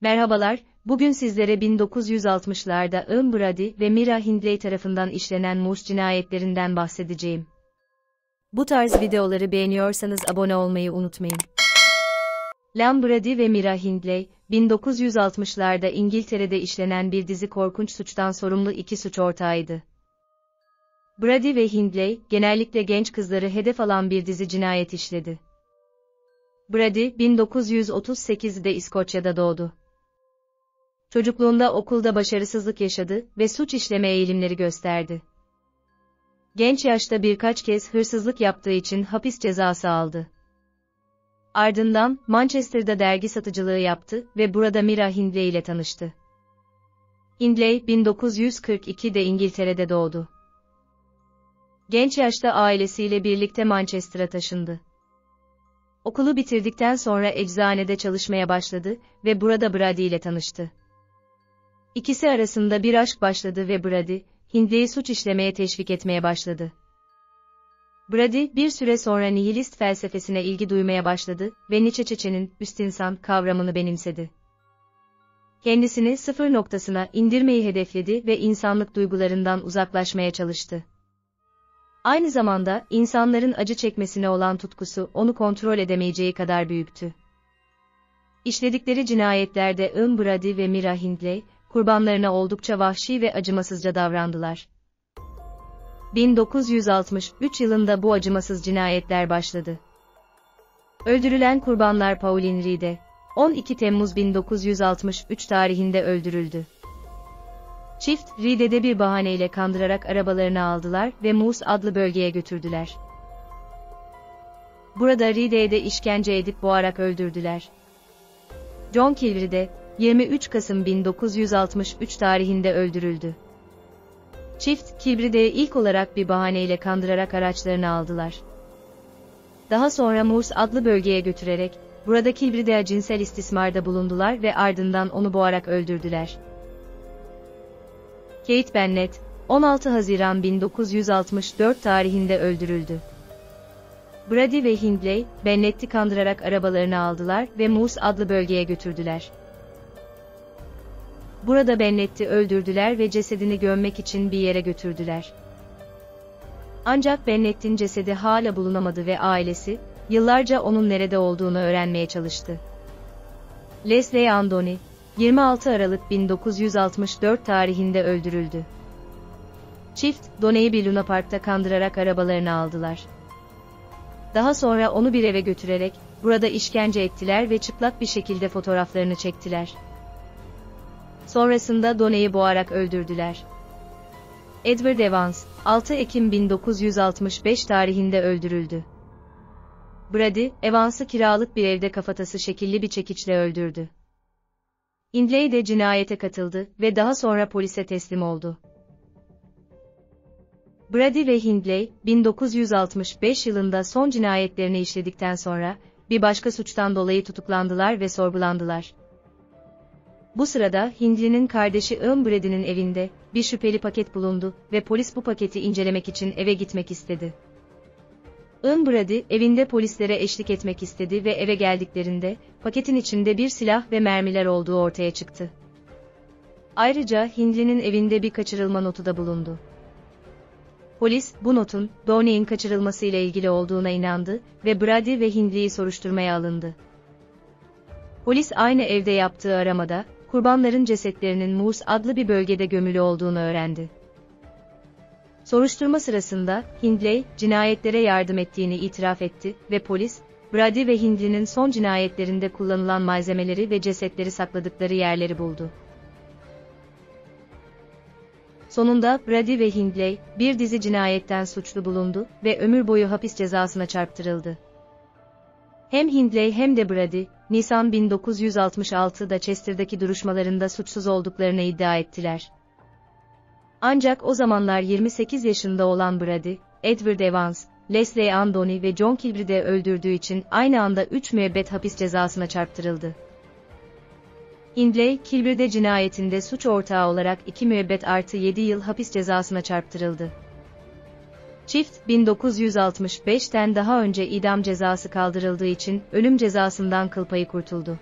Merhabalar, bugün sizlere 1960'larda Earl Brady ve Mira Hindley tarafından işlenen Moose cinayetlerinden bahsedeceğim. Bu tarz videoları beğeniyorsanız abone olmayı unutmayın. Earl Brady ve Mira Hindley, 1960'larda İngiltere'de işlenen bir dizi korkunç suçtan sorumlu iki suç ortağıydı. Brady ve Hindley, genellikle genç kızları hedef alan bir dizi cinayet işledi. Brady, 1938'de İskoçya'da doğdu. Çocukluğunda okulda başarısızlık yaşadı ve suç işleme eğilimleri gösterdi. Genç yaşta birkaç kez hırsızlık yaptığı için hapis cezası aldı. Ardından Manchester'da dergi satıcılığı yaptı ve burada Mira Hindley ile tanıştı. Hindley, 1942'de İngiltere'de doğdu. Genç yaşta ailesiyle birlikte Manchester'a taşındı. Okulu bitirdikten sonra eczanede çalışmaya başladı ve burada Brady ile tanıştı. İkisi arasında bir aşk başladı ve Brady, Hindley'i suç işlemeye teşvik etmeye başladı. Brady, bir süre sonra nihilist felsefesine ilgi duymaya başladı ve Nietzsche'nin üst insan kavramını benimsedi. Kendisini sıfır noktasına indirmeyi hedefledi ve insanlık duygularından uzaklaşmaya çalıştı. Aynı zamanda, insanların acı çekmesine olan tutkusu onu kontrol edemeyeceği kadar büyüktü. İşledikleri cinayetlerde Earl Brady ve Mira Hindley, kurbanlarına oldukça vahşi ve acımasızca davrandılar. 1963 yılında bu acımasız cinayetler başladı. Öldürülen kurbanlar Pauline Reade, 12 Temmuz 1963 tarihinde öldürüldü. Çift, Reade'de bir bahaneyle kandırarak arabalarını aldılar ve Moose adlı bölgeye götürdüler. Burada Reade'de işkence edip boğarak öldürdüler. John Kilbride, 23 Kasım 1963 tarihinde öldürüldü. Çift, Kilbride'yi ilk olarak bir bahaneyle kandırarak araçlarını aldılar. Daha sonra Moose adlı bölgeye götürerek, burada Kilbride'ye cinsel istismarda bulundular ve ardından onu boğarak öldürdüler. Kate Bennett, 16 Haziran 1964 tarihinde öldürüldü. Brady ve Hindley, Bennett'i kandırarak arabalarını aldılar ve Moose adlı bölgeye götürdüler. Burada Bennett'i öldürdüler ve cesedini gömmek için bir yere götürdüler. Ancak Bennett'in cesedi hala bulunamadı ve ailesi, yıllarca onun nerede olduğunu öğrenmeye çalıştı. Leslie Andoni, 26 Aralık 1964 tarihinde öldürüldü. Çift, Donnie'yi bir Luna Park'ta kandırarak arabalarını aldılar. Daha sonra onu bir eve götürerek, burada işkence ettiler ve çıplak bir şekilde fotoğraflarını çektiler. Sonrasında Donnie'yi boğarak öldürdüler. Edward Evans, 6 Ekim 1965 tarihinde öldürüldü. Brady, Evans'ı kiralık bir evde kafatası şekilli bir çekiçle öldürdü. Hindley de cinayete katıldı ve daha sonra polise teslim oldu. Brady ve Hindley, 1965 yılında son cinayetlerini işledikten sonra, bir başka suçtan dolayı tutuklandılar ve sorgulandılar. Bu sırada, Hindley'nin kardeşi Earl Brady'nin evinde, bir şüpheli paket bulundu ve polis bu paketi incelemek için eve gitmek istedi. Earl Brady, evinde polislere eşlik etmek istedi ve eve geldiklerinde, paketin içinde bir silah ve mermiler olduğu ortaya çıktı. Ayrıca, Hindley'nin evinde bir kaçırılma notu da bulundu. Polis, bu notun, Donnie'nin kaçırılmasıyla ilgili olduğuna inandı ve Brady ve Hindley'i soruşturmaya alındı. Polis aynı evde yaptığı aramada, kurbanların cesetlerinin Moose adlı bir bölgede gömülü olduğunu öğrendi. Soruşturma sırasında, Hindley, cinayetlere yardım ettiğini itiraf etti ve polis, Brady ve Hindley'nin son cinayetlerinde kullanılan malzemeleri ve cesetleri sakladıkları yerleri buldu. Sonunda, Brady ve Hindley, bir dizi cinayetten suçlu bulundu ve ömür boyu hapis cezasına çarptırıldı. Hem Hindley hem de Brady, Nisan 1966'da Chester'daki duruşmalarında suçsuz olduklarını iddia ettiler. Ancak o zamanlar 28 yaşında olan Brady, Edward Evans, Leslie Andoni ve John Kilbride'yi öldürdüğü için aynı anda 3 müebbet hapis cezasına çarptırıldı. Hindley, Kilbride cinayetinde suç ortağı olarak 2 müebbet artı 7 yıl hapis cezasına çarptırıldı. Çift, 1965'ten daha önce idam cezası kaldırıldığı için ölüm cezasından kıl payı kurtuldu.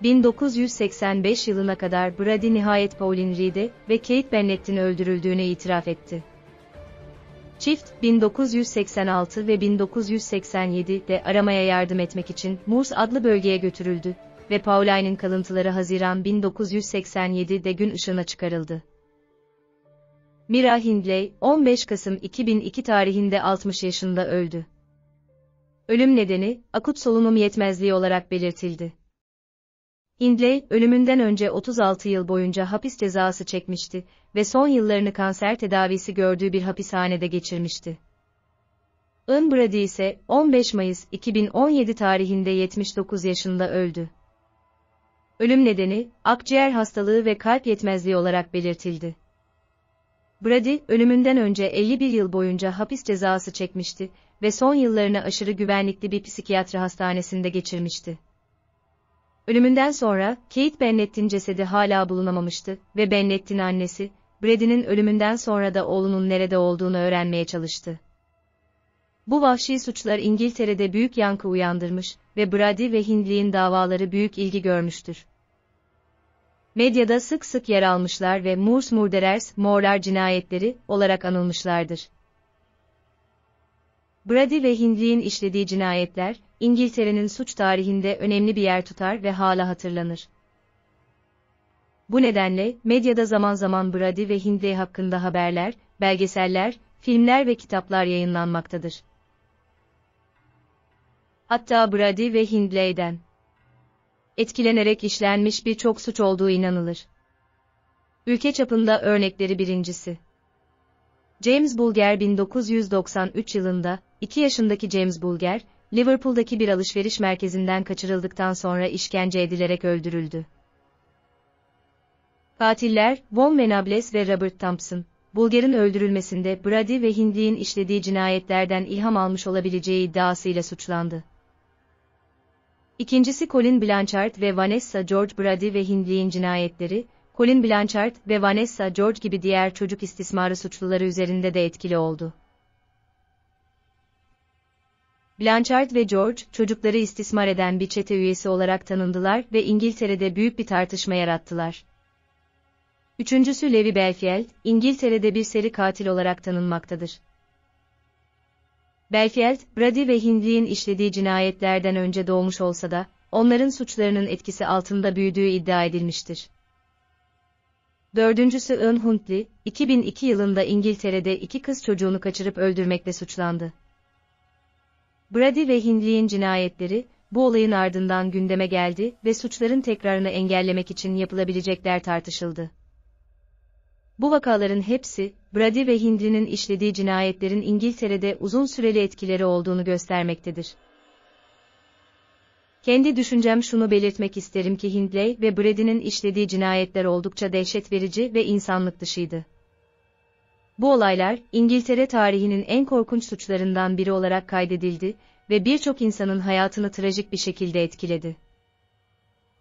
1985 yılına kadar Brady nihayet Pauline Reed'e ve Kate Bennett'in öldürüldüğünü itiraf etti. Çift, 1986 ve 1987'de aramaya yardım etmek için Moors adlı bölgeye götürüldü ve Pauline'in kalıntıları Haziran 1987'de gün ışığına çıkarıldı. Mira Hindley, 15 Kasım 2002 tarihinde 60 yaşında öldü. Ölüm nedeni, akut solunum yetmezliği olarak belirtildi. Hindley, ölümünden önce 36 yıl boyunca hapis cezası çekmişti ve son yıllarını kanser tedavisi gördüğü bir hapishanede geçirmişti. Ian Brady ise 15 Mayıs 2017 tarihinde 79 yaşında öldü. Ölüm nedeni, akciğer hastalığı ve kalp yetmezliği olarak belirtildi. Brady, ölümünden önce 51 yıl boyunca hapis cezası çekmişti ve son yıllarını aşırı güvenlikli bir psikiyatri hastanesinde geçirmişti. Ölümünden sonra, Kate Bennett'in cesedi hala bulunamamıştı ve Bennett'in annesi, Brady'nin ölümünden sonra da oğlunun nerede olduğunu öğrenmeye çalıştı. Bu vahşi suçlar İngiltere'de büyük yankı uyandırmış ve Brady ve Hindley'in davaları büyük ilgi görmüştür. Medyada sık sık yer almışlar ve Moors Murderers, Moorlar cinayetleri olarak anılmışlardır. Brady ve Hindley'in işlediği cinayetler, İngiltere'nin suç tarihinde önemli bir yer tutar ve hala hatırlanır. Bu nedenle, medyada zaman zaman Brady ve Hindley hakkında haberler, belgeseller, filmler ve kitaplar yayınlanmaktadır. Hatta Brady ve Hindley'den etkilenerek işlenmiş birçok suç olduğu inanılır. Ülke çapında örnekleri birincisi. James Bulger 1993 yılında, 2 yaşındaki James Bulger, Liverpool'daki bir alışveriş merkezinden kaçırıldıktan sonra işkence edilerek öldürüldü. Katiller, Von Venables ve Robert Thompson, Bulger'in öldürülmesinde Brady ve Hindley'in işlediği cinayetlerden ilham almış olabileceği iddiasıyla suçlandı. İkincisi Colin Blanchard ve Vanessa George. Brady ve Hindley'in cinayetleri, Colin Blanchard ve Vanessa George gibi diğer çocuk istismarı suçluları üzerinde de etkili oldu. Blanchard ve George, çocukları istismar eden bir çete üyesi olarak tanındılar ve İngiltere'de büyük bir tartışma yarattılar. Üçüncüsü Levi Belfield, İngiltere'de bir seri katil olarak tanınmaktadır. Belfield, Brady ve Hindley'in işlediği cinayetlerden önce doğmuş olsa da, onların suçlarının etkisi altında büyüdüğü iddia edilmiştir. Dördüncüsü Ian Huntley, 2002 yılında İngiltere'de 2 kız çocuğunu kaçırıp öldürmekle suçlandı. Brady ve Hindley'in cinayetleri, bu olayın ardından gündeme geldi ve suçların tekrarını engellemek için yapılabilecekler tartışıldı. Bu vakaların hepsi, Brady ve Hindley'nin işlediği cinayetlerin İngiltere'de uzun süreli etkileri olduğunu göstermektedir. Kendi düşüncem şunu belirtmek isterim ki Hindley ve Brady'nin işlediği cinayetler oldukça dehşet verici ve insanlık dışıydı. Bu olaylar, İngiltere tarihinin en korkunç suçlarından biri olarak kaydedildi ve birçok insanın hayatını trajik bir şekilde etkiledi.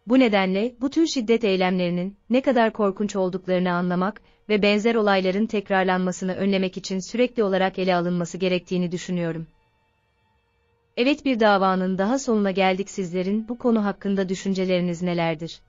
Bu nedenle, bu tür şiddet eylemlerinin ne kadar korkunç olduklarını anlamak ve benzer olayların tekrarlanmasını önlemek için sürekli olarak ele alınması gerektiğini düşünüyorum. Evet, bir davanın daha sonuna geldik. Sizlerin bu konu hakkında düşünceleriniz nelerdir?